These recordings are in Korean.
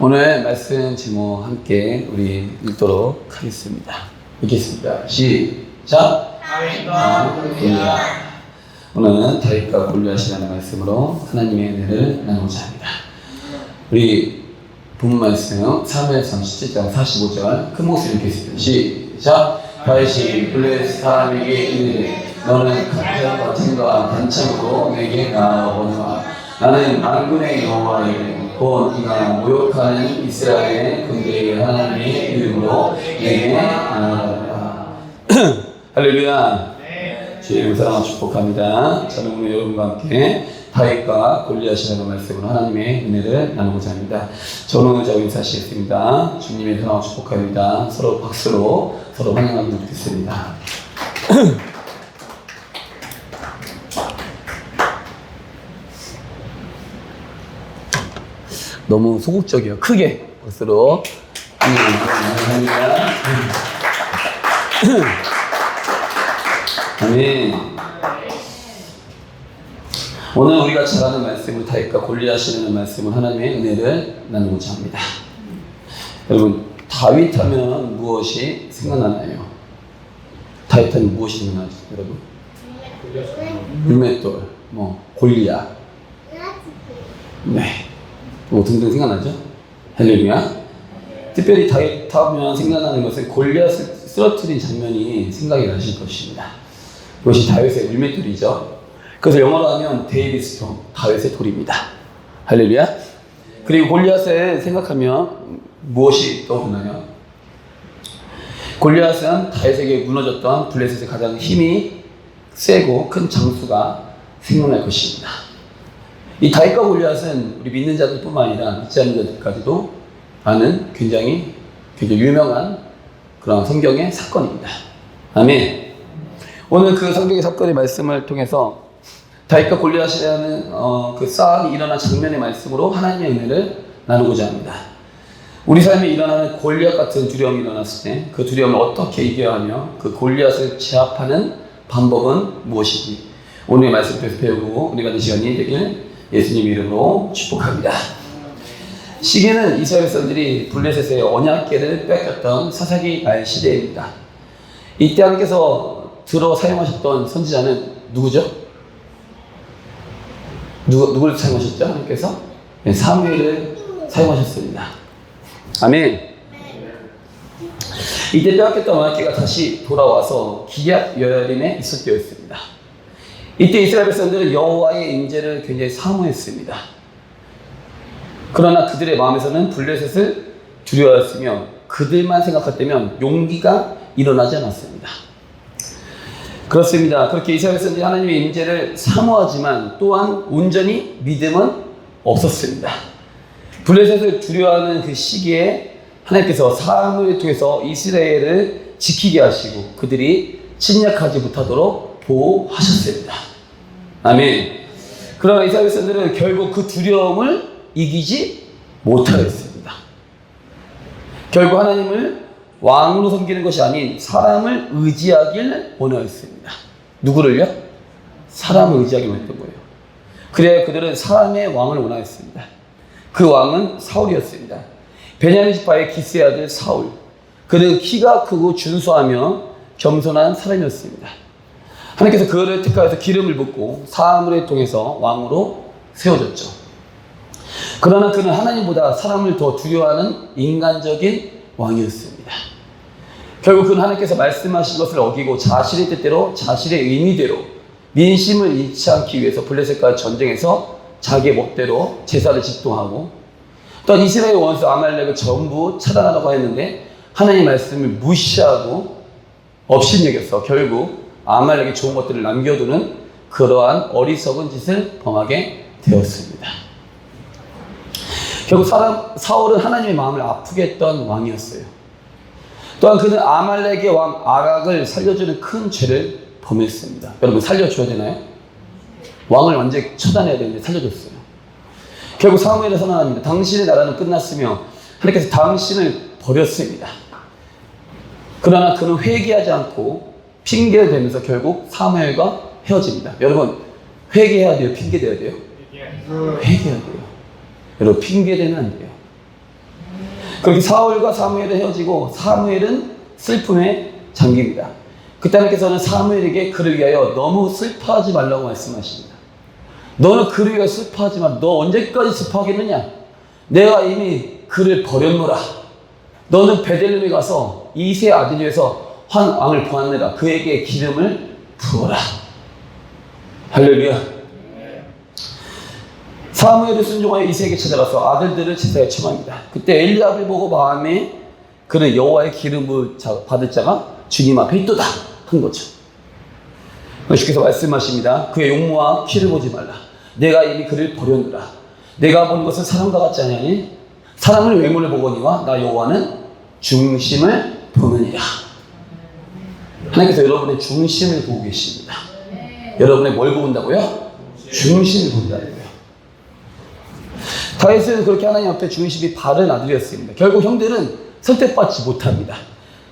오늘 말씀 제목 함께 우리 읽도록 하겠습니다. 읽겠습니다. 시작. 다윗과 골리앗. 오늘은 다윗과 골리앗이라는 말씀으로 하나님의 은혜를 나누고자 합니다. 우리 본문 말씀 사무엘상 17장 45절 큰 목소리 읽겠습니다. 시작. 다윗이 골리앗 사람에게 이르되 너는 각자와 증거와 단창으로 내게 나아오거니와 나는 만군의 여호와의 곧 이가 모욕하는 이스라엘의 군대의 하나님의 이름으로 내게 나아가라. 할렐루야. 주의 이름 사랑과 축복합니다. 저는 오늘 여러분과 함께 다윗과 골리앗이라는 말씀으로 하나님의 은혜를 나누고자 합니다. 저는 의자 인사하시겠습니다. 주님의 사랑과 축복합니다. 서로 박수로 서로 환영하면 좋겠습니다. 너무 소극적이에요. 크게 박수로. 아멘. 오늘 우리가 잘 아는 말씀을 다윗과 골리앗이라는 말씀은 하나님의 은혜를 나누고자 합니다. 여러분, 다윗 하면 무엇이 생각나나요? 다윗 하면 무엇이 생각나죠, 여러분? 물맷돌, 골리앗. 네. 등등 생각나죠? 할렐루야. 특별히 다윗 하면 생각나는 것은 골리앗을 쓰러뜨린 장면이 생각이 나실 것입니다. 그것이 다윗의 물맷돌이죠. 그래서 영어로 하면 데이빗 스톤, 다윗의 돌입니다. 할렐루야. 그리고 골리앗을 생각하면 무엇이 떠오르나요? 골리앗은 다윗에게 무너졌던 블레셋의 가장 힘이 세고 큰 장수가 생각날 것입니다. 이 다윗과 골리앗은 우리 믿는 자들뿐만 아니라 믿지 않는 자들까지도 아는 굉장히 유명한 그런 성경의 사건입니다. 아멘. 오늘 그 성경의 사건의 말씀을 통해서 다윗과 골리앗이라는 그 싸움이 일어난 장면의 말씀으로 하나님의 은혜를 나누고자 합니다. 우리 삶에 일어나는 골리앗 같은 두려움이 일어났을 때 그 두려움을 어떻게 이겨야 하며 그 골리앗을 제압하는 방법은 무엇인지 오늘의 말씀을 통해서 배우고 우리 받은 시간이 되길 예수님 이름으로 축복합니다. 시기는 이스라엘 백성들이 블레셋의 언약궤를 뺏겼던 사사기 말 시대입니다. 이때 하나님께서 들어 사용하셨던 선지자는 누구죠? 누구를 사용하셨죠? 하나님께서? 네, 사무엘을 사용하셨습니다. 아멘. 이때 빼앗겼던 언약궤가 다시 돌아와서 기얏 여야림에 있을 때였습니다. 이때 이스라엘 백성들은 여호와의 임재를 굉장히 사모했습니다. 그러나 그들의 마음에서는 블레셋을 두려워했으며 그들만 생각했다면 용기가 일어나지 않았습니다. 그렇습니다. 그렇게 이스라엘 백성들이 하나님의 임재를 사모하지만 또한 온전히 믿음은 없었습니다. 블레셋을 두려워하는 그 시기에 하나님께서 사무엘을 통해서 이스라엘을 지키게 하시고 그들이 침략하지 못하도록 보호하셨습니다. 아멘. 그러나 이스라엘 백성들은 결국 그 두려움을 이기지 못하였습니다. 결국 하나님을 왕으로 섬기는 것이 아닌 사람을 의지하길 원하였습니다. 누구를요? 사람을 의지하길 원했던 거예요. 그래야 그들은 사람의 왕을 원하였습니다. 그 왕은 사울이었습니다. 베냐민 지파의 기스의 아들 사울. 그는 키가 크고 준수하며 겸손한 사람이었습니다. 하나님께서 그를 택하여서 기름을 붓고 사무엘을 통해서 왕으로 세워졌죠. 그러나 그는 하나님보다 사람을 더 두려워하는 인간적인 왕이었습니다. 결국 그는 하나님께서 말씀하신 것을 어기고 자신의 뜻대로 자신의 의미대로 민심을 잃지 않기 위해서 블레셋과 전쟁에서 자기의 멋대로 제사를 집도하고 또한 이스라엘 원수 아말렉을 전부 차단하라고 했는데 하나님의 말씀을 무시하고 업신여겨서 결국 아말렉의 좋은 것들을 남겨두는 그러한 어리석은 짓을 범하게 되었습니다. 결국 사울은 하나님의 마음을 아프게 했던 왕이었어요. 또한 그는 아말렉의 왕 아각을 살려주는 큰 죄를 범했습니다. 여러분, 살려줘야 되나요? 왕을 완전히 처단해야 되는데 살려줬어요. 결국 사무엘을 선언합니다. 당신의 나라는 끝났으며 하나님께서 당신을 버렸습니다. 그러나 그는 회개하지 않고 핑계를 대면서 결국 사무엘과 헤어집니다. 여러분, 회개해야 돼요? 핑계 대야 돼요? 회개해야 돼요. 여러분, 핑계 대면 안 돼요. 그렇게 사울과 사무엘은 헤어지고 사무엘은 슬픔에 잠깁니다. 그때 하나님께서는 사무엘에게 그를 위하여 너무 슬퍼하지 말라고 말씀하십니다. 너는 그를 위하여 슬퍼하지 마. 너 언제까지 슬퍼하겠느냐? 내가 이미 그를 버렸노라. 너는 베들레헴에 가서 이세 아들 중에서 한 왕을 보았느라 그에게 기름을 부어라. 할렐루야. 사무엘을 순종하여 이세에게 찾아가서 아들들을 제사에 청합니다. 그때 엘리압을 보고 마음에 그는 여호와의 기름을 받을 자가 주님 앞에 있도다 한 거죠. 주께서 말씀하십니다. 그의 용모와 키를 보지 말라. 내가 이미 그를 버렸노라. 내가 본 것은 사람과 같지 아니하니 사람을 외모를 보거니와 나 여호와는 중심을 보느니라. 하나님께서 여러분의 중심을 보고 계십니다. 여러분의 뭘 본다고요? 중심을 본다고요. 다윗은 그렇게 하나님 앞에 중심이 바른 아들이었습니다. 결국 형들은 선택받지 못합니다.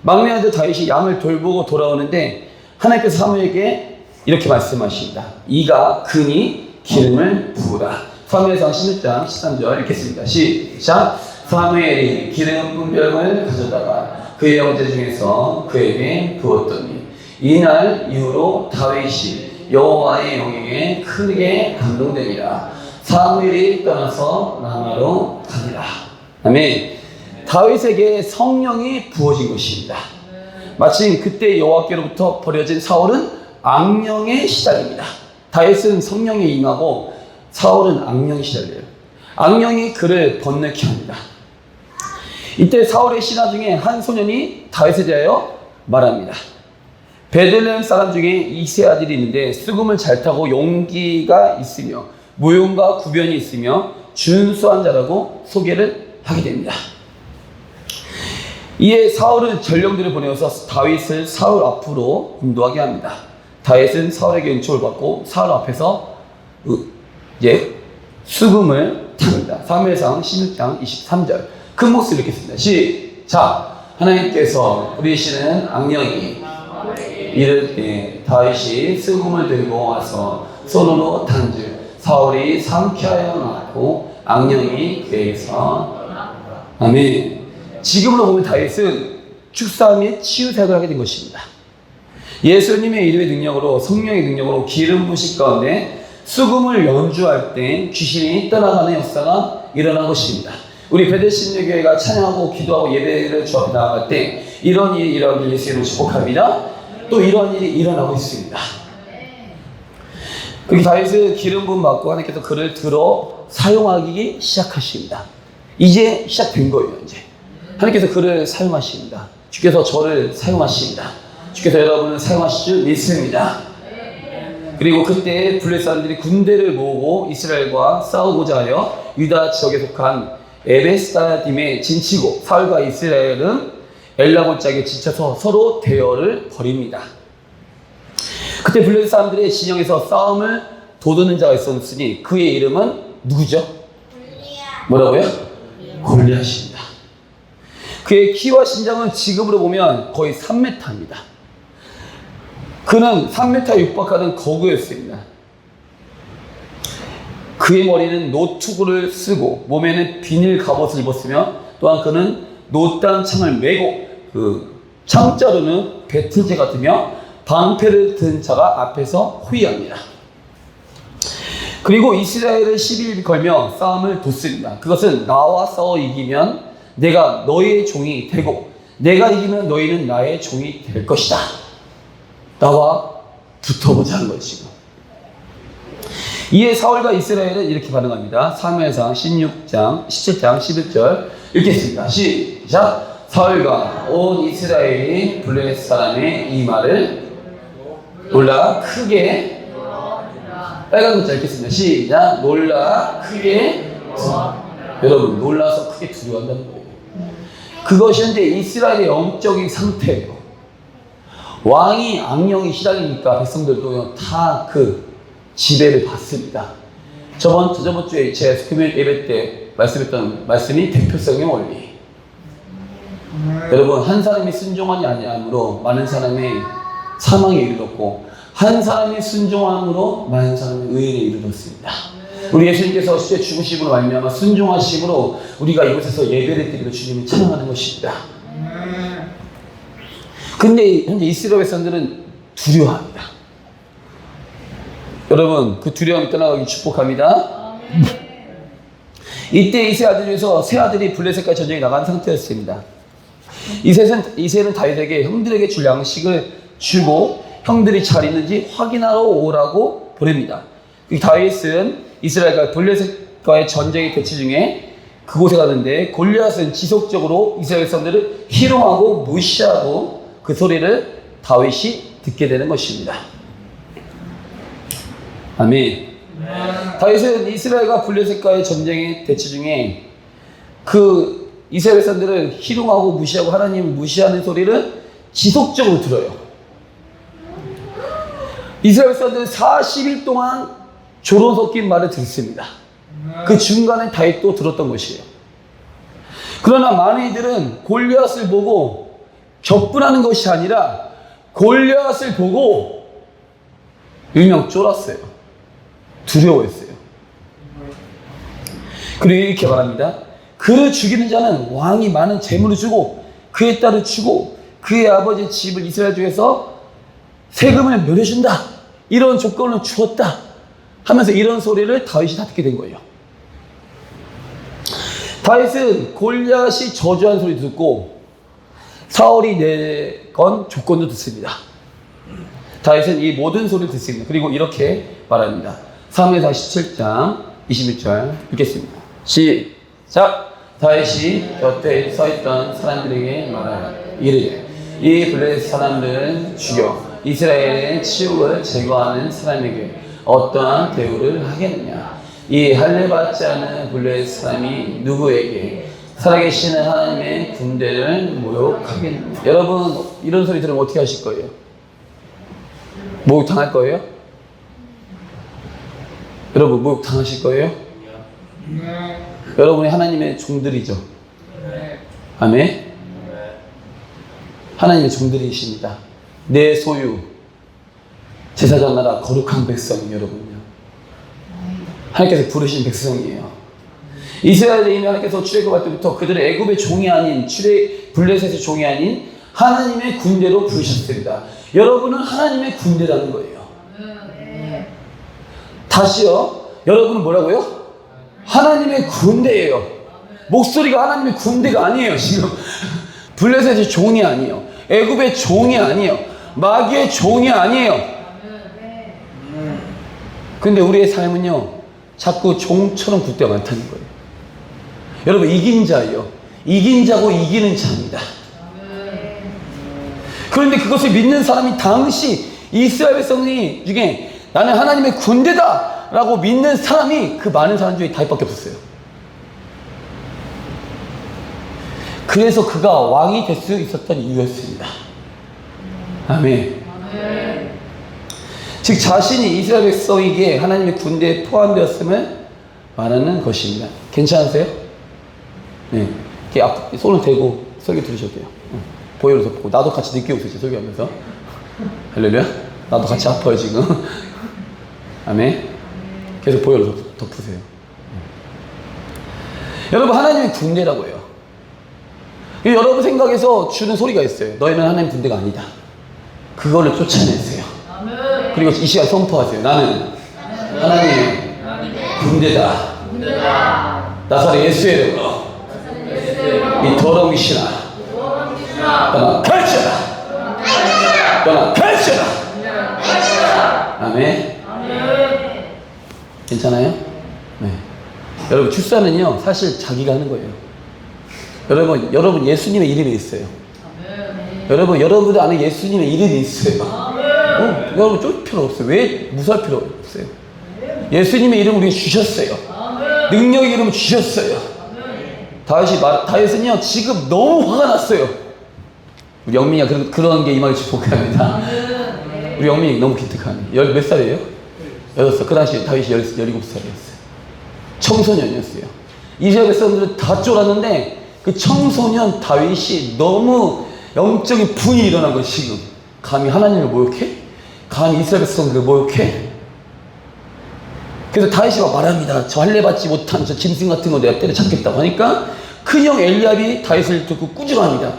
막내 아들 다윗이 양을 돌보고 돌아오는데 하나님께서 사무엘에게 이렇게 말씀하십니다. 이가 그니 기름을 부으라. 사무엘상 16장 13절 읽겠습니다. 시작. 사무엘이 기름 분병을 가져다가 그의 형제 중에서 그에게 부었더니 이날 이후로 다윗이 여호와의 영에게 크게 감동되니라. 사무엘이 떠나서 라마로 가니라. 아멘. 다윗에게 성령이 부어진 것입니다. 마침 그때 여호와께로부터 버려진 사울은 악령의 시작입니다. 다윗은 성령에 임하고 사울은 악령에 시작해요. 악령이 그를 번뇌케 합니다. 이때 사울의 신하 중에 한 소년이 다윗에 대하여 말합니다. 베들레헴 사람 중에 이세 아들이 있는데 수금을 잘 타고 용기가 있으며 무용과 구변이 있으며 준수한 자라고 소개를 하게 됩니다. 이에 사울은 전령들을 보내어서 다윗을 사울 앞으로 인도하게 합니다. 다윗은 사울에게 은총을 받고 사울 앞에서 이제 수금을 탑니다. 사무엘상 16장 23절 큰 목소리로 읽겠습니다. 시작. 하나님께서 부리시는 악령이 이를 때 다윗이 수금을 들고 와서 손으로 탄즉 사울이 상쾌하여 낳고 악령이 그에게서 아멘. 지금으로 보면 다윗은 축사 및 치유 사역을 하게 된 것입니다. 예수님의 이름의 능력으로 성령의 능력으로 기름 부으심 가운데 수금을 연주할 때 귀신이 떠나가는 역사가 일어난 것입니다. 우리 베들신교회가 찬양하고 기도하고 예배를 주 앞에 나아갈 때 이런 일이 일어나길 예수님을 축복합니다. 또 이런 일이 일어나고 있습니다. 그렇게 다윗은 기름 부음 받고 하나님께서 그를 들어 사용하기 시작하십니다. 이제 시작된 거예요. 이제 하나님께서 그를 사용하십니다. 주께서 저를 사용하십니다. 주께서 여러분을 사용하실 줄 믿습니다. 그리고 그때 블레셋 사람들이 군대를 모으고 이스라엘과 싸우고자 하여 유다 지역에 속한 에베스다딤에 진치고 사울과 이스라엘은 엘라골짜기에 지쳐서 서로 대열을 벌입니다. 그때 블레셋 사람들의 진영에서 싸움을 도두는 자가 있었으니 그의 이름은 누구죠? 뭐라고요? 골리앗입니다. 그의 키와 신장은 지금으로 보면 거의 3m입니다. 그는 3m에 육박하는 거구였습니다. 그의 머리는 노투구를 쓰고 몸에는 비닐 갑옷을 입었으며 또한 그는 노딴 창을 메고 그 창자루는 배틀제 같으며 방패를 든 자가 앞에서 호위합니다. 그리고 이스라엘을 10일 걸며 싸움을 돋습니다. 그것은 나와 싸워 이기면 내가 너희의 종이 되고 내가 이기면 너희는 나의 종이 될 것이다. 나와 붙어보자 하는 것이고. 이에 사울과 이스라엘은 이렇게 반응합니다. 사무엘상 17장 11절 읽겠습니다. 시작. 사울과 온 이스라엘이 블레셋 사람의 이 말을 놀라 크게 빨간 글자 읽겠습니다. 시작. 놀라 크게 여러분 놀라서 크게 두려워한다는 거예요. 그것이 현재 이스라엘의 영적인 상태예요. 왕이 악령이 시작이니까 백성들도 다 그 지배를 받습니다. 저번 주에 제 금요일 예배 때 말씀했던 말씀이 대표성의 원리. 여러분 한 사람이 순종하지 아니함으로 많은 사람이 사망에 이르렀고 한 사람이 순종함으로 많은 사람이 의인에 이르렀습니다. 우리 예수님께서 십자가에 죽으심으로 말미암아 순종하심으로 우리가 이곳에서 예배를 드리고 주님을 찬양하는 것입니다. 근데 현재 이스라엘 백성들은 두려워합니다. 여러분, 그 두려움이 떠나가기 축복합니다. 이때 이세 아들 중에서 세 아들이 블레셋과 전쟁에 나간 상태였습니다. 이세는 다윗에게 형들에게 줄 양식을 주고 형들이 잘 있는지 확인하러 오라고 보냅니다. 다윗은 이스라엘과 블레셋과의 전쟁의 대치 중에 그곳에 가는데 골리앗은 지속적으로 이스라엘 백성들을 희롱하고 무시하고 그 소리를 다윗이 듣게 되는 것입니다. 아멘. 다윗은 이스라엘과 블레셋과의 전쟁의 대치 중에 그 이스라엘 백성들을 희롱하고 무시하고 하나님을 무시하는 소리를 지속적으로 들어요. 이스라엘 백성들은 40일 동안 조론 섞인 말을 듣습니다. 그 중간에 다윗도 들었던 것이에요. 그러나 많은 이들은 골리앗을 보고 격분하는 것이 아니라 골리앗을 보고 일명 쫄았어요. 두려워했어요. 그리고 이렇게 말합니다. 그를 죽이는 자는 왕이 많은 재물을 주고 그의 딸을 주고 그의 아버지의 집을 이스라엘 중에서 세금을 면해준다. 이런 조건을 주었다. 하면서 이런 소리를 다윗이 다 듣게 된 거예요. 다윗은 골리앗이 저주한 소리 듣고 사울이 내건 조건도 듣습니다. 다윗은 이 모든 소리를 듣습니다. 그리고 이렇게 말합니다. 사무엘상 17장 21절 읽겠습니다. 시작. 다윗이 곁에 서있던 사람들에게 말하여 이르되 이 블레셋 사람들은 죽여 이스라엘의 치욕을 제거하는 사람에게 어떠한 대우를 하겠느냐. 이 할례받지 않은 블레셋 사람이 누구에게 살아계시는 하나님의 군대를 모욕하겠느냐. 여러분 이런 소리 들으면 어떻게 하실 거예요? 모욕 당할 거예요? 여러분 모욕 당하실 거예요? 여러분이 하나님의 종들이죠. 아멘. 하나님의 종들이십니다. 내 소유 제사장 나라 거룩한 백성 여러분요. 하나님께서 부르신 백성이에요. 이스라엘에 이미 하나님께서 출애굽할 때부터 그들을 애굽의 종이 아닌 블레셋의 종이 아닌 하나님의 군대로 부르셨습니다. 여러분은 하나님의 군대라는 거예요. 다시요. 여러분은 뭐라고요? 하나님의 군대예요. 목소리가 하나님의 군대가 아니에요. 지금 블레셋의 종이 아니에요. 애굽의 종이 아니에요. 마귀의 종이 아니에요. 근데 우리의 삶은요 자꾸 종처럼 굴 때가 많다는 거예요. 여러분 이긴 자예요. 이긴 자고 이기는 자입니다. 그런데 그것을 믿는 사람이 당시 이스라엘 백성 중에 나는 하나님의 군대다 라고 믿는 사람이 그 많은 사람 중에 다윗밖에 없었어요. 그래서 그가 왕이 될 수 있었던 이유였습니다. 아멘. 즉 자신이 이스라엘 백성에게 하나님의 군대에 포함되었음을 말하는 것입니다. 괜찮으세요? 네. 이렇게 앞 손을 대고 설교 들으셔도 돼요. 보혈을 덮고 나도 같이 느끼고 있어요. 설교하면서. 할렐루야. 나도 같이 아파요 지금. 아멘. 계속 보혈을 덮으세요. 여러분 하나님의 군대라고 해요. 여러분 생각에서 주는 소리가 있어요. 너희는 하나님 군대가 아니다. 그거를 쫓아내세요. 그리고 이 시간 선포하세요. 나는 하나님의 군대다. 나사렛 예수의 이름으로 이 더러운 귀신아 떠나 가르쳐라. 떠나 가르쳐라. 아멘. 괜찮아요? 네. 여러분 출산은요 사실 자기가 하는 거예요. 여러분 예수님의 이름이 있어요. 여러분들 안에 예수님의 이름이 있어요. 여러분 쫄 필요 없어요. 왜 무서울 필요 없어요. 예수님의 이름을 우리에게 주셨어요. 능력의 이름을 주셨어요. 다윗은요 지금 너무 화가 났어요. 우리 영민이가 그런 게 임하길 축복합니다. 우리 영민이 너무 기특하네. 몇 살이에요? 6살. 그 당시 다윗이 17살이었어요. 청소년이었어요. 이스라엘 백성들은 다 쫄았는데 그 청소년 다윗이 너무 영적인 분이 일어난 거예요. 지금 감히 하나님을 모욕해? 감히 이스라엘 백성들을 모욕해? 그래서 다윗이 막 말합니다. 저 할례 받지 못한 저 짐승 같은 거 내가 때려잡겠다고 하니까 큰형 엘리압이 다윗을 듣고 꾸중합니다.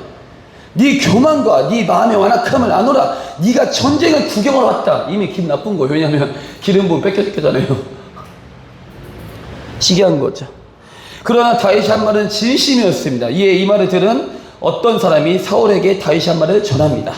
네 교만과 네 마음의 완악함을 아노라. 네가 전쟁을 구경하러 왔다. 이미 기분 나쁜 거예요. 왜냐하면 기름 부음 뺏겨졌잖아요. 시기한 거죠. 그러나 다윗이 한 말은 진심이었습니다. 이에 이 말을 들은 어떤 사람이 사울에게 다윗이 한 말을 전합니다.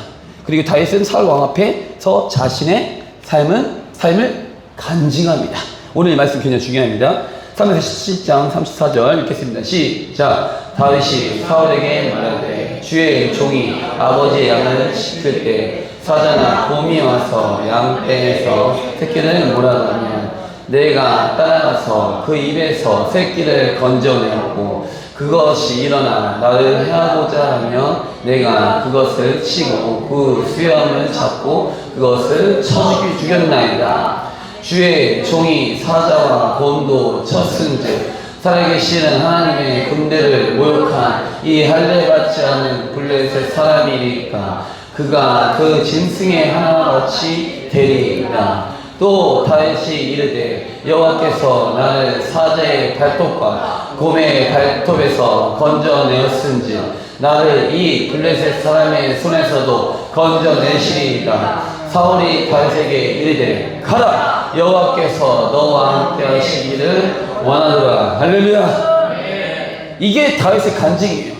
그리고 다윗은 사울 왕 앞에서 자신의 삶을 간증합니다. 오늘 이 말씀 굉장히 중요합니다. 3편 17장 34절 읽겠습니다. 시작. 다윗이 사울에게 말하되 주의 종이 아버지의 양을 시킬 때 사자나 곰이 와서 양떼에서 새끼를 몰아가면 내가 따라가서 그 입에서 새끼를 건져내었고 그것이 일어나 나를 해하고자 하면 내가 그것을 치고 그 수염을 잡고 그것을 쳐 죽였나이다. 주의 종이 사자와 곰도 쳤은즉 살아계시는 하나님의 군대를 모욕한 이 할례받지 않은 블레셋 사람이니까 그가 그 짐승의 하나같이 되리이다. 또 다윗이 이르되 여호와께서 나를 사자의 발톱과 곰의 발톱에서 건져내었은지 나를 이 블레셋 사람의 손에서도 건져내시리이다. 사울이 다윗에게 이르되 가라. 여호와께서 너와 함께 하시기를 원하노라. 할렐루야. 이게 다윗의 간증이에요.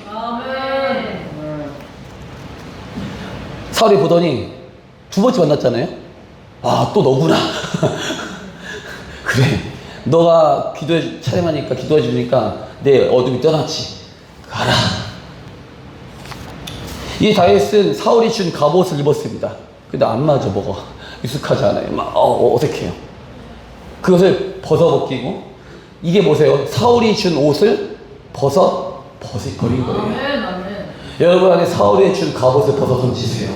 사울이 보더니 두 번째 만났잖아요. 아, 또 너구나. 그래, 너가 기도해 차림하니까 기도해 주니까 내 어둠이 떠났지. 가라. 이 다윗은 사울이 준 갑옷을 입었습니다. 근데 안 맞아, 뭐가 익숙하지 않아요. 막 어색해요. 그것을 벗어벗기고, 이게 보세요. 사울이 준 옷을 벗어버린 거예요. 여러분 안에 사울이 준 갑옷을 벗어 던지세요.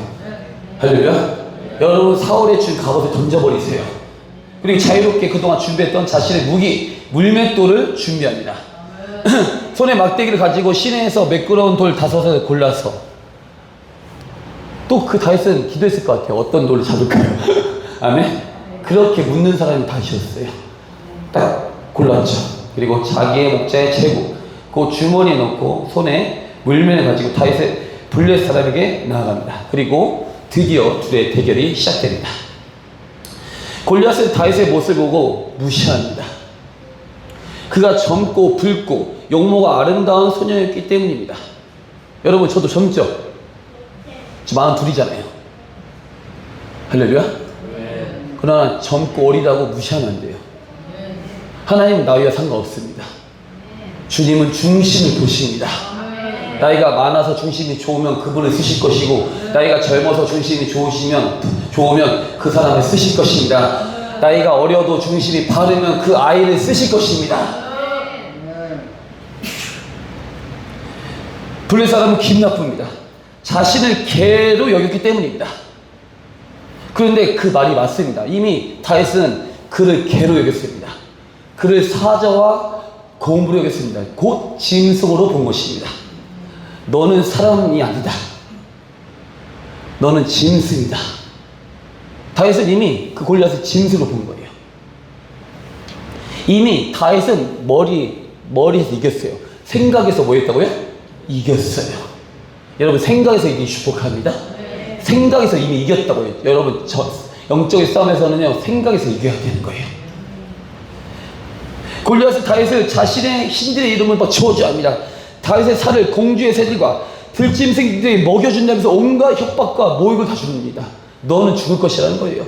할렐루야. 여러분 사울이 준 갑옷을 던져버리세요. 그리고 자유롭게 그동안 준비했던 자신의 무기 물맷돌을 준비합니다. 손에 막대기를 가지고 시내에서 매끄러운 돌 5을 골라서, 또 그 다윗은 기도했을 것 같아요. 어떤 돌을 잡을까요? 아멘. 그렇게 묻는 사람이 다윗이었어요. 딱 골랐죠. 그리고 자기의 목자에 재고 그 주머니에 넣고 손에 물면을 가지고 다윗의 블레셋 사람에게 나아갑니다. 그리고 드디어 둘의 대결이 시작됩니다. 골리앗은 다윗의 모습을 보고 무시합니다. 그가 젊고 붉고 용모가 아름다운 소녀였기 때문입니다. 여러분, 저도 젊죠? 저 42이잖아요. 할렐루야. 그러나 젊고 어리다고 무시하면 안 돼요. 하나님은 나이와 상관없습니다. 주님은 중심을 보십니다. 나이가 많아서 중심이 좋으면 그분을 쓰실 것이고, 나이가 젊어서 중심이 좋으면 그 사람을 쓰실 것입니다. 나이가 어려도 중심이 바르면 그 아이를 쓰실 것입니다. 블레셋 사람은 기분 나쁩니다. 자신을 개로 여겼기 때문입니다. 그런데 그 말이 맞습니다. 이미 다윗은 그를 개로 여겼습니다. 그를 사자와 곰으로 여겼습니다. 곧 짐승으로 본 것입니다. 너는 사람이 아니다. 너는 짐승이다. 다윗은 이미 그 골리앗을 짐승으로 본 거예요. 이미 다윗은 머리에서 이겼어요. 생각에서 뭐 했다고요? 이겼어요. 여러분, 생각에서 이기기 축복합니다. 생각에서 이미 이겼다고요. 여러분, 영적인 싸움에서는요, 생각에서 이겨야 되는 거예요. 골리앗은 다윗을 자신의 신들의 이름을 저주합니다. 다윗의 살을 공주의 새들과 들짐승들이 먹여준다면서 온갖 협박과 모욕을 다 줍니다. 너는 죽을 것이라는 거예요.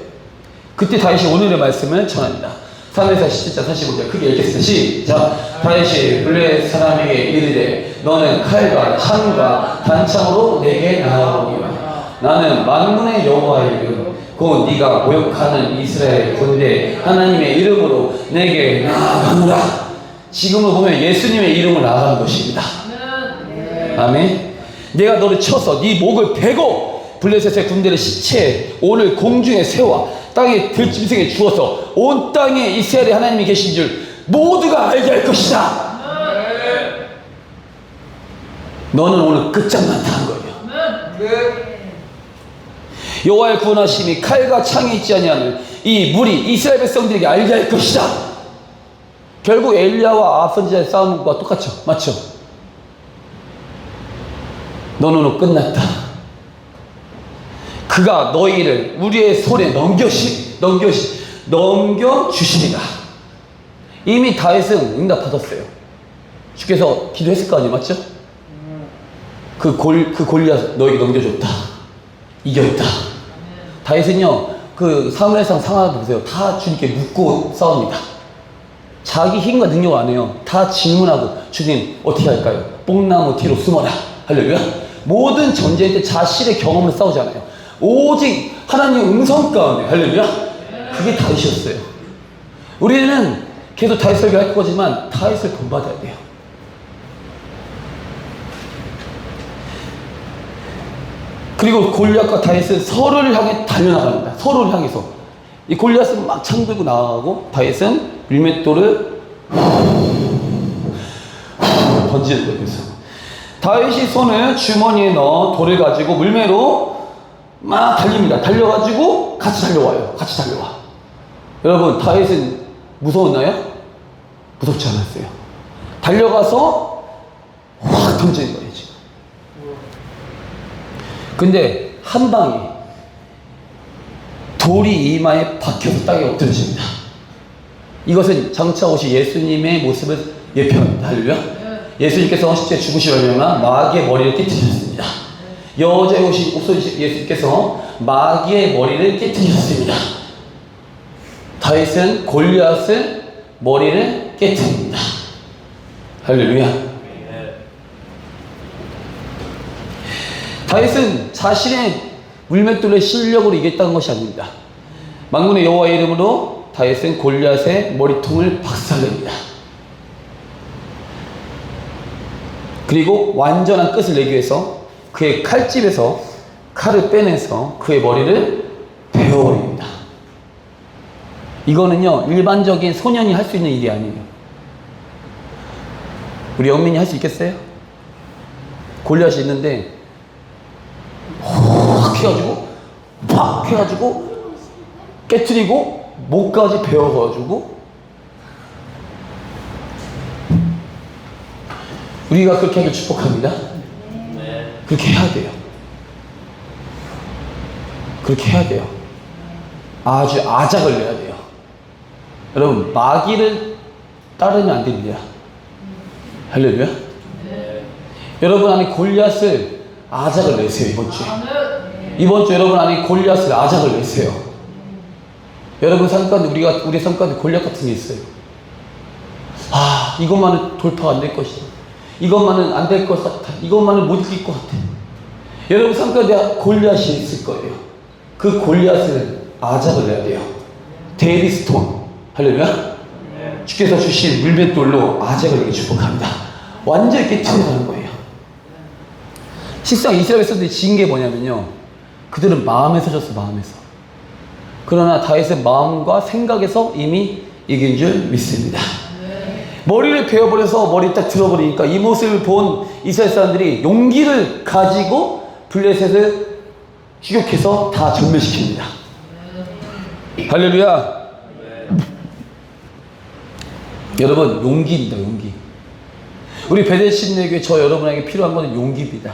그때 다윗이 오늘의 말씀을 전합니다. 3회사 17장 45절 크게 읽겠습니다. 시작. 다윗이 블레셋 사람에게 이르되 너는 칼과 창과 단창으로 내게 나아오니와 나는 만군의 여호와의 이름 곧 네가 모욕하는 이스라엘 군대 하나님의 이름으로 내게 나아가노라. 지금을 보면 예수님의 이름을 나아가는 것입니다. 아멘. 내가 너를 쳐서 네 목을 베고 블레셋의 군대를 시체에 오늘 공중에 세워 땅에 들짐승에 주어서 온 땅에 이스라엘의 하나님이 계신 줄 모두가 알게 할 것이다. 너는 오늘 끝장난다 한 거예요. 여호와의 구원하심이 칼과 창이 있지 아니하는 이 물이 이스라엘 백성들에게 알게 할 것이다. 결국 엘리야와 아합 선지자의 싸움과 똑같죠. 맞죠? 너는 끝났다. 그가 너희를 우리의 손에 넘겨주시리라. 이미 다윗은 응답받았어요. 주께서 기도했을 거 아니에요. 맞죠? 그 골리앗 너에게 넘겨줬다. 이겼다. 다윗은요, 그 사무엘상 상하도 보세요. 다 주님께 묻고 싸웁니다. 자기 힘과 능력 안 해요. 다 질문하고, 주님 어떻게 할까요? 뽕나무 뒤로 숨어라. 할렐루야. 모든 전쟁 때 자신의 경험을 싸우잖아요. 오직 하나님의 음성 가운데. 할렐루야. 그게 다윗이었어요. 우리는 계속 다윗 설교할 거지만 다윗을 본받아야 돼요. 그리고 골리앗과 다윗은 서로를 향해 달려나갑니다. 서로를 향해서. 이 골리앗은 막 창 들고 나가고 다윗은 밀맷돌을 던지는 거예요. 그래서 다윗이 손을 주머니에 넣어 돌을 가지고 물매로 막 달립니다. 달려가지고 같이 달려와요. 같이 달려와. 여러분, 다윗은 무서웠나요? 무섭지 않았어요. 달려가서 확 던지는 거예요, 지금. 근데 한 방에 돌이 이마에 박혀서 땅에 엎드러집니다. 이것은 장차 오실 예수님의 모습을 예표합니다. 할렐루야. 예수님께서 십자가에 죽으시려면 마귀의 머리를 깨뜨리셨습니다. 여자에 오신 예수님께서 마귀의 머리를 깨뜨리셨습니다. 다윗은 골리앗의 머리를 깨뜨립니다. 할렐루야. 다윗은 자신의 물맷돌의 실력으로 이겼다는 것이 아닙니다. 만군의 여호와의 이름으로 다윗은 골리앗의 머리통을 박살냅니다. 그리고 완전한 끝을 내기 위해서 그의 칼집에서 칼을 빼내서 그의 머리를 베어버립니다. 이거는요, 일반적인 소년이 할 수 있는 일이 아니에요. 우리 영민이 할 수 있겠어요? 골리앗이 있는데 확 해가지고 팍 해가지고 깨트리고 목까지 베어가지고. 우리가 그렇게 하길 축복합니다. 그렇게 해야 돼요. 그렇게 해야 돼요. 아주 아작을 내야 돼요. 여러분, 마귀를 따르면 안 됩니다. 할렐루야. 여러분 안에 골리앗을 아작을 내세요. 이번 주 여러분 안에 골리앗을 아작을 내세요. 여러분 삶 가운데 우리 삶 가운데 골리앗 같은 게 있어요. 아, 이것만은 돌파가 안 될 것이다. 이것만은 안 될 것 같아. 이것만은 못 이길 것 같아. 여러분 삶 가운데 골리앗이 있을 거예요. 그 골리앗을 아작을 내야 돼요. 데이비 스톤. 할렐루야. 주께서 주신 물맷돌로 아작을 내게 축복합니다. 완전히 깨트려가는 거예요. 실상 이스라엘 백성들이 진 게 뭐냐면요, 그들은 마음에서 졌어. 마음에서. 그러나 다윗의 마음과 생각에서 이미 이긴 줄 믿습니다. 머리를 베어버려서 머리 딱 들어버리니까 이 모습을 본 이스라엘 사람들이 용기를 가지고 블레셋을 추격해서 다 전멸시킵니다. 할렐루야. 여러분, 용기입니다. 용기. 우리 베델신내교회 저 여러분에게 필요한 것은 용기입니다.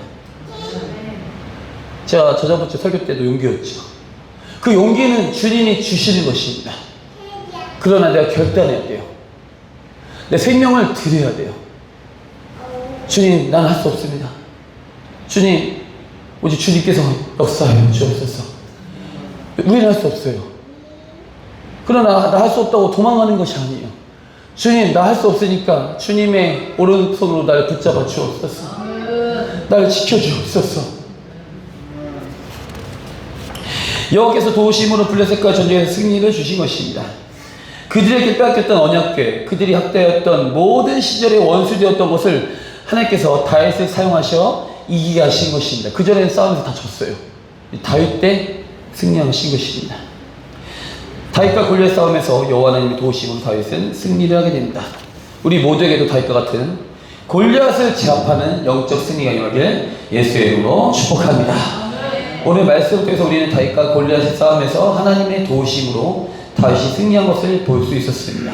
제가 저번 주 설교 때도 용기였죠. 그 용기는 주님이 주시는 것입니다. 그러나 내가 결단해야 돼요. 내 생명을 드려야 돼요. 주님, 나는 할 수 없습니다. 주님, 오직 주님께서 역사해 주옵소서. 우리는 할 수 없어요. 그러나 나 할 수 없다고 도망가는 것이 아니에요. 주님, 나 할 수 없으니까 주님의 오른손으로 나를 붙잡아 주옵소서. 나를 지켜 주옵소서. 여호와께서 도우심으로 블레셋과 전쟁에서 승리를 주신 것입니다. 그들에게 빼앗겼던 언약궤, 그들이 학대했던 모든 시절의 원수되었던 것을 하나님께서 다윗을 사용하셔 이기게 하신 것입니다. 그전에는 싸움에서 다 졌어요. 다윗 때 승리하신 것입니다. 다윗과 골리앗 싸움에서 여호와 하나님의 도우심으로 다윗은 승리를 하게 됩니다. 우리 모두에게도 다윗과 같은 골리앗을 제압하는 영적 승리가 임하길 예수의 이름으로 축복합니다. 오늘 말씀을 통해서 우리는 다윗과 골리앗의 싸움에서 하나님의 도우심으로 다윗이 승리한 것을 볼 수 있었습니다.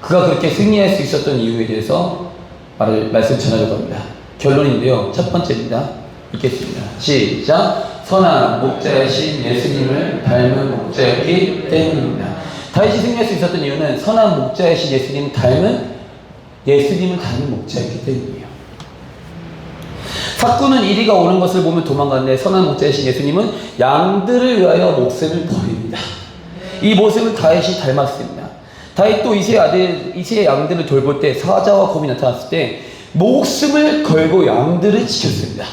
그가 그렇게 승리할 수 있었던 이유에 대해서 말씀 전하려고 합니다. 결론인데요. 첫 번째입니다. 읽겠습니다. 시작. 선한 목자이신 예수님을 닮은 목자였기 때문입니다. 다윗이 승리할 수 있었던 이유는 선한 목자이신 예수님을 닮은 목자였기 때문이에요. 삭구는 이리가 오는 것을 보면 도망갔는데 선한 목자이신 예수님은 양들을 위하여 목숨을 버립니다. 이 모습을 다윗이 닮았습니다. 다윗도 이새의 양들을 돌볼 때 사자와 곰이 나타났을 때 목숨을 걸고 양들을 지켰습니다.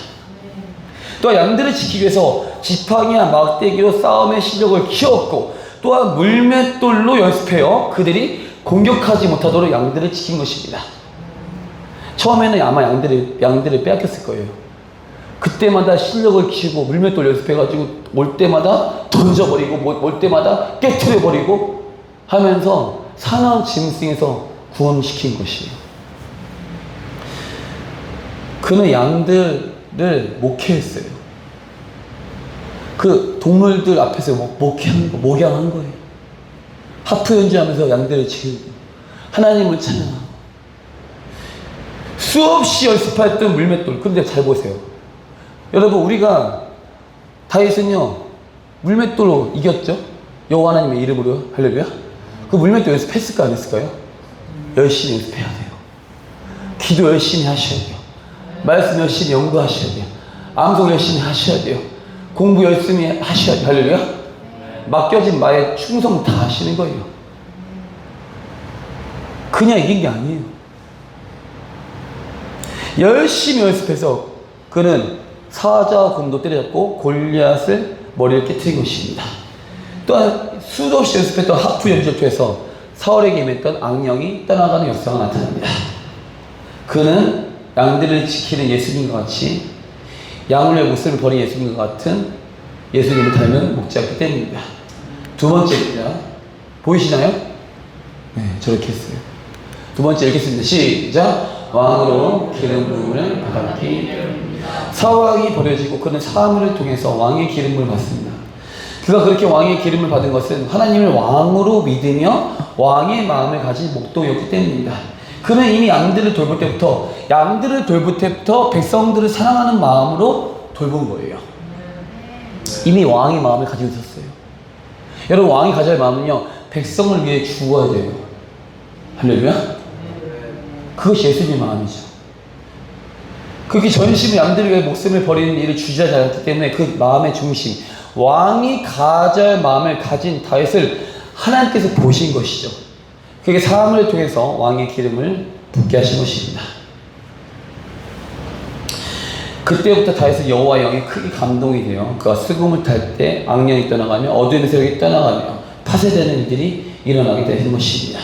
또한 양들을 지키기 위해서 지팡이와 막대기로 싸움의 실력을 키웠고 또한 물맷돌로 연습해요. 그들이 공격하지 못하도록 양들을 지킨 것입니다. 처음에는 아마 양들을 빼앗겼을 거예요. 그때마다 실력을 키우고 물맷돌 연습해가지고 올 때마다 던져버리고 올 때마다 깨트려버리고 하면서 사나운 짐승에서 구원시킨 것이에요. 그는 양들을 목회했어요. 그 동물들 앞에서 목양한 거예요. 하프 연주하면서 양들을 지키고 하나님을 찬양하고 수없이 연습했던 물맷돌. 근데 잘 보세요. 여러분, 우리가 다윗은요 물맷돌로 이겼죠? 여호와 하나님의 이름으로요. 할렐루야. 그 물맷돌 연습했을까 안 했을까요? 열심히 연습해야 돼요. 기도 열심히 하셔야 돼요. 말씀 열심히 연구하셔야 돼요. 암송 열심히 하셔야 돼요. 공부 열심히 하셔야 돼요. 할렐루야. 맡겨진 말에 충성 다 하시는 거예요. 그냥 이긴 게 아니에요. 열심히 연습해서 그는 사자와 곰도 때려잡고 골리앗을 머리를 깨트린 것입니다. 또한 수도 없이 연습했던 하프 연주를 통해서 사울에게 임했던 악령이 떠나가는 역사가 나타납니다. 그는 양들을 지키는 예수님과 같이 양을 위해 목숨을 버린 예수님과 같은 예수님을 닮은 목자였기 때문입니다. 두 번째입니다. 보이시나요? 네, 저렇게 했어요. 두 번째 읽겠습니다. 시작. 왕으로 기름 부음을 받았기 때문입니다. 사울왕이 버려지고 그는 사무엘을 통해서 왕의 기름을 받습니다. 그가 그렇게 왕의 기름을 받은 것은 하나님을 왕으로 믿으며 왕의 마음을 가진 목동이었기 때문입니다. 그는 이미 양들을 돌볼 때부터 백성들을 사랑하는 마음으로 돌본 거예요. 이미 왕의 마음을 가지고 있었어요. 여러분, 왕이 가져야 할 마음은요, 백성을 위해 죽어야 돼요. 할렐루야. 그것이 예수님의 마음이죠. 그렇게 전심을 양들을 위해 목숨을 버리는 일을 주저하지 않았기 때문에 그 마음의 중심, 왕이 가져야 할 마음을 가진 다윗을 하나님께서 보신 것이죠. 그게 사람을 통해서 왕의 기름을 붓게 하신 것입니다. 그때부터 다윗은 여호와의 영에 크게 감동이 돼요. 그가 수금을 탈 때 악령이 떠나가며 어두운 세력이 떠나가며 파쇄되는 일들이 일어나게 되는 것입니다.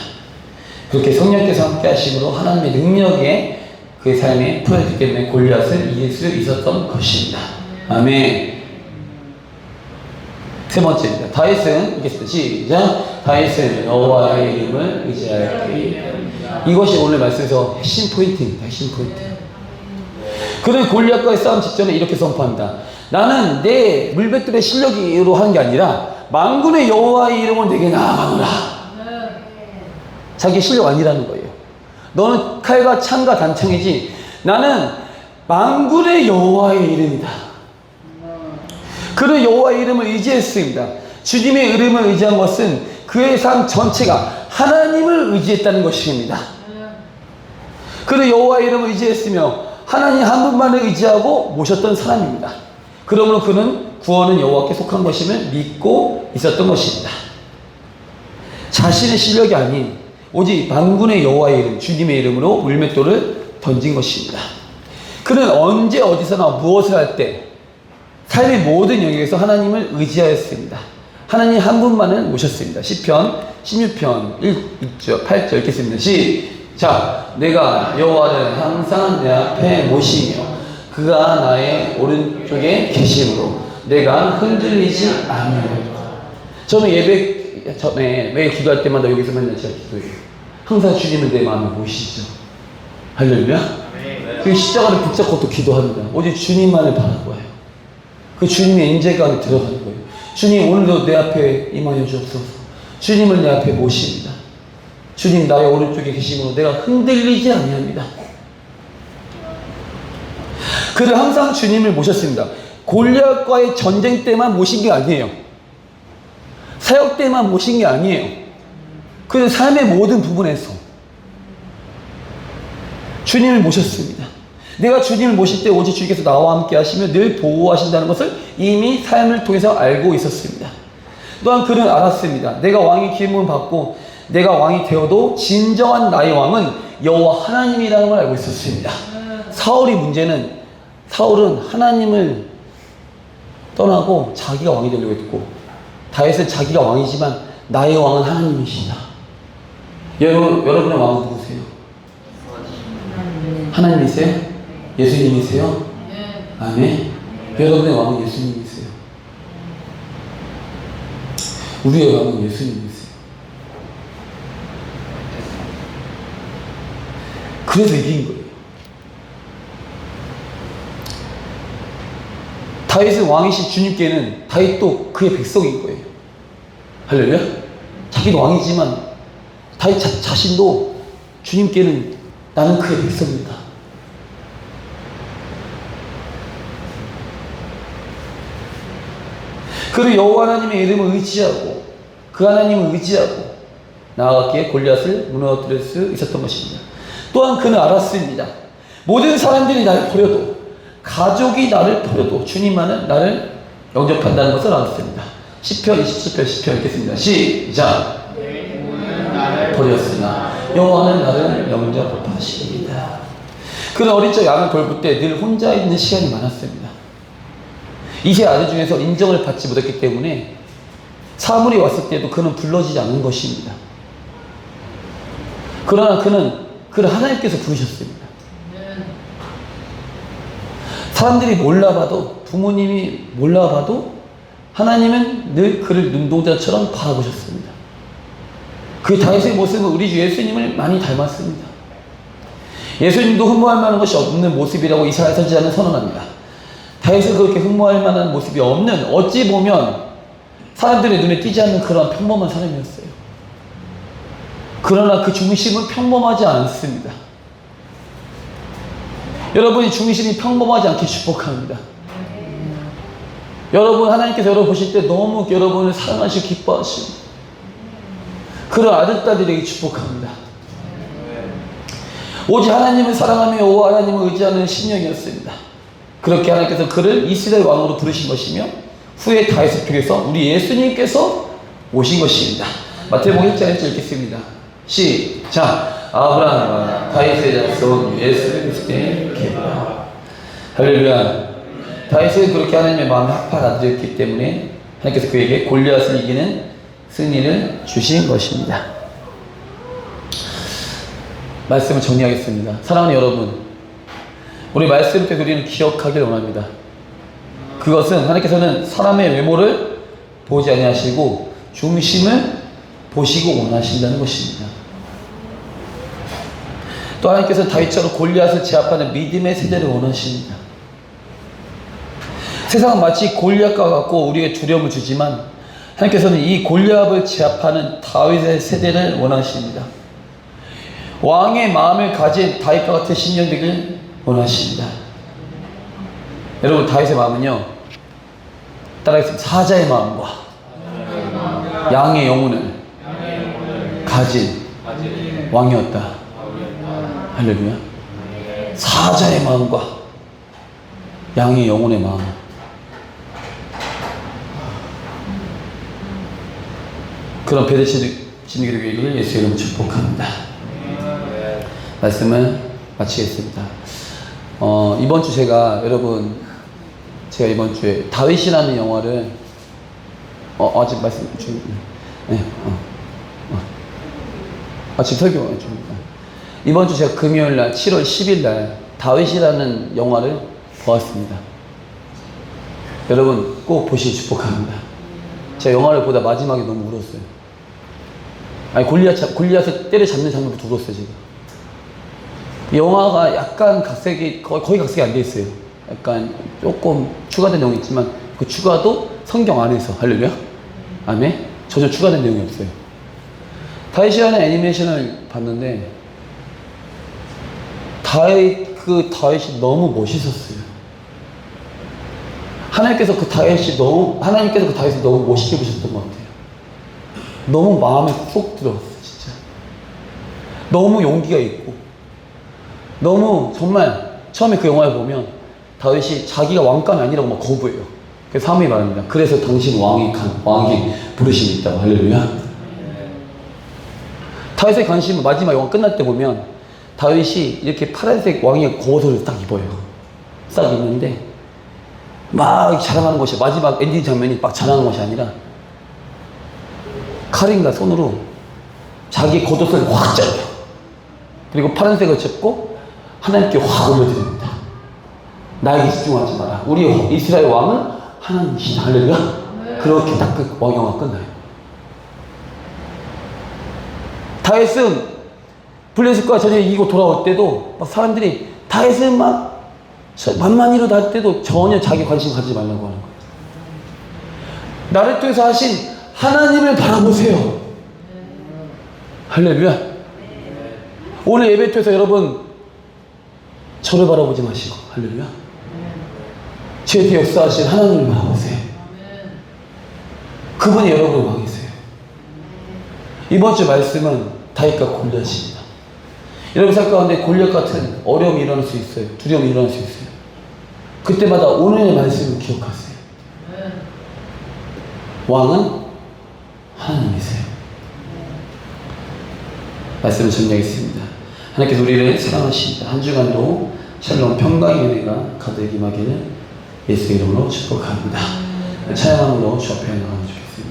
그렇게 성령께서 함께 하심으로 하나님의 능력에 그의 삶에 풀어졌기 때문에 골리앗을 이길 수 있었던 것입니다. 아멘. 세 번째입니다. 다윗은 읽겠습니다. 시작. 다윗은 여호와의 이름을 의지하였기. 이것이 오늘 말씀에서 핵심 포인트입니다. 핵심 포인트. 그는 골리앗과의 싸움 직전에 이렇게 선포합니다. 나는 내 물맷돌의 실력으로 하는 게 아니라 만군의 여호와의 이름을 내게 나아가노라. 자기 실력 아니라는 거예요. 너는 칼과 창과 단창이지 나는 만군의 여호와의 이름이다. 그는 여호와의 이름을 의지했습니다. 주님의 이름을 의지한 것은 그의 삶 전체가 하나님을 의지했다는 것입니다. 그는 여호와의 이름을 의지했으며 하나님 한 분만을 의지하고 모셨던 사람입니다. 그러므로 그는 구원은 여호와께 속한 것임을 믿고 있었던 것입니다. 자신의 실력이 아닌 오직 만군의 여호와의 이름, 주님의 이름으로 물맷돌을 던진 것입니다. 그는 언제 어디서나 무엇을 할 때 삶의 모든 영역에서 하나님을 의지하였습니다. 하나님 한 분만을 모셨습니다. 시편 16편 8절 읽겠습니다. 시작. 내가 여호와를 항상 내 앞에 모시며 그가 나의 오른쪽에 계심으로 내가 흔들리지 않으리라. 저는 예배 전에 매일 기도할 때마다 여기서 맨날 제가 기도해요. 항상 주님은 내 마음에 모시죠. 할렐루야. 그 십자가를 붙잡고 또 기도합니다. 오직 주님만을 바라보아요. 그 주님의 인재가 안에 들어가는 거예요. 주님 오늘도 내 앞에 임하여 주옵소서. 주님을 내 앞에 모십니다. 주님 나의 오른쪽에 계심으로 내가 흔들리지 아니합니다. 그는 항상 주님을 모셨습니다. 골리앗과의 전쟁 때만 모신 게 아니에요. 사역 때만 모신 게 아니에요. 그는 삶의 모든 부분에서 주님을 모셨습니다. 내가 주님을 모실 때 오직 주께서 나와 함께 하시며 늘 보호하신다는 것을 이미 삶을 통해서 알고 있었습니다. 또한 그는 알았습니다. 내가 왕의 기름을 받고 내가 왕이 되어도 진정한 나의 왕은 여호와 하나님이라는 걸 알고 있었습니다. 사울은 하나님을 떠나고 자기가 왕이 되려고 했고, 다윗은 자기가 왕이지만 나의 왕은 하나님이시다. 여러분의 왕은 누구세요? 하나님이세요? 예수님이세요? 아멘. 여러분의 왕은 예수님이세요. 우리의 왕은 예수님이세요. 그래서 이긴 거예요. 다윗은 왕이신 주님께는 다윗도 그의 백성인 거예요. 할렐루야. 자기는 왕이지만 다윗 자신도 주님께는 나는 그의 백성이다. 그는 여호와 하나님의 이름을 의지하고 그 하나님을 의지하고 나아갔기에 골리앗을 무너뜨릴 수 있었던 것입니다. 또한 그는 알았습니다. 모든 사람들이 나를 버려도, 가족이 나를 버려도 주님만은 나를 영접한다는 것을 알았습니다. 시편 27편 10편 읽겠습니다. 시작. 버렸으나 여호와는 나를 영접하시리이다. 그는 어린 적 양을 돌볼 때 늘 혼자 있는 시간이 많았습니다. 이세 아들 중에서 인정을 받지 못했기 때문에 사물이 왔을 때도 그는 불러지지 않은 것입니다. 그러나 그를 하나님께서 부르셨습니다. 사람들이 몰라봐도, 부모님이 몰라봐도 하나님은 늘 그를 눈동자처럼 바라보셨습니다. 그 다윗의 모습은 우리 주 예수님을 많이 닮았습니다. 예수님도 흠모할 만한 것이 없는 모습이라고 이사야 선지자는 선언합니다. 다윗은 그렇게 흠모할 만한 모습이 없는, 어찌 보면 사람들의 눈에 띄지 않는 그런 평범한 사람이었어요. 그러나 그 중심은 평범하지 않습니다. 여러분이 중심이 평범하지 않게 축복합니다. 여러분, 하나님께서 여러분 보실 때 너무 여러분을 사랑하시고 기뻐하시고 그런 아들딸들에게 축복합니다. 오직 하나님을 사랑하며 여호와 하나님을 의지하는 심령이었습니다. 그렇게 하나님께서 그를 이스라엘 왕으로 부르신 것이며 후에 다윗을 통해서 우리 예수님께서 오신 것입니다. 마태복음 1장 1절 읽겠습니다. 시작. 아브라함과 다윗의 자손 예수 그리스도의 계보라. 할렐루야. 다윗은 그렇게 하나님의 마음에 합한 아들이었기 때문에 하나님께서 그에게 골리앗을 이기는 승리를 주신 것입니다. 말씀을 정리하겠습니다. 사랑하는 여러분, 우리 말씀을 통해 우리는 기억하길 원합니다. 그것은 하나님께서는 사람의 외모를 보지 아니하시고 중심을 보시고 원하신다는 것입니다. 또 하나님께서는 다윗처럼 골리앗을 제압하는 믿음의 세대를 원하십니다. 세상은 마치 골리앗과 같고 우리에게 두려움을 주지만 하나님께서는 이 골리앗을 제압하는 다윗의 세대를 원하십니다. 왕의 마음을 가진 다윗과 같은 심령 되길 원하십니다. 여러분, 다윗의 마음은요, 따라하겠습니다. 사자의 마음과 양의 영혼을 가진 왕이었다. 할렐루야. 사자의 마음과 양의 영혼의 마음. 그런 배대치는 기도를 예수의 이름으로 축복합니다. 말씀을 마치겠습니다. 이번 주 제가 이번 주에 다윗이라는 영화를 아직 말씀 중 지금 설교 중입니다. 이번 주 제가 금요일 날 7월 10일 날 다윗이라는 영화를 보았습니다. 여러분 꼭 보시기 축복합니다. 제가 영화를 보다 마지막에 너무 울었어요. 아니 골리앗을 때려잡는 장면부터 울었어요. 제가. 영화가 약간 각색이 거의 각색이 안 돼 있어요. 약간 조금 추가된 내용이 있지만 그 추가도 성경 안에서. 할렐루야. 아멘. 전혀 추가된 내용이 없어요. 다윗이 하는 애니메이션을 봤는데 다윗이 너무 멋있었어요. 하나님께서 그 다윗을 너무 멋있게 보셨던 것 같아요. 너무 마음에 쏙 들어갔어요, 진짜. 너무 용기가 있고, 너무 정말 처음에 그 영화를 보면 다윗이 자기가 왕감이 아니라고 막 거부해요. 그래서 사무엘이 말합니다. 그래서 당신 왕이 부르심이 있다고. 할렐루야. 다윗의 관심은 마지막 영화 끝날 때 보면 다윗이 이렇게 파란색 왕의 겉옷을 딱 입어요. 딱 입는데 막 자랑하는 것이, 마지막 엔딩 장면이 막 자랑하는 것이 아니라 칼인가 손으로 자기 겉옷을 확 잘라요. 그리고 파란색을 짚고 하나님께 확 올려드립니다. 나에게 집중하지 마라. 우리 이스라엘 왕은 하나님이시다. 할렐루야. 그렇게 딱 그 왕영화 끝나요. 다윗은 블레셋과 전쟁 이기고 돌아올 때도 막 사람들이 다윗은 막 만만히로 날 때도 전혀 자기 관심 가지지 말라고 하는 거예요. 나를 통해서 하신 하나님을 바라보세요. 할렐루야. 오늘 예배 통해서 여러분 저를 바라보지 마시고, 할렐루야, 제 뒤에 역사하신 하나님을 바라보세요. 그분이 여러분의 왕이세요. 이번 주 말씀은 다윗과 골리앗입니다. 여러분 삶 가운데 골리앗 같은 어려움이 일어날 수 있어요. 두려움이 일어날 수 있어요. 그때마다 오늘의 말씀을 기억하세요. 왕은 하나님이세요. 말씀을 정리하겠습니다. 하나님께서 우리를 사랑하십니다. 한 주간도 샬롬 평강의 은혜가 가득 임하기를 예수의 이름으로 축복합니다. 찬양함으로 주 앞에 나가는 주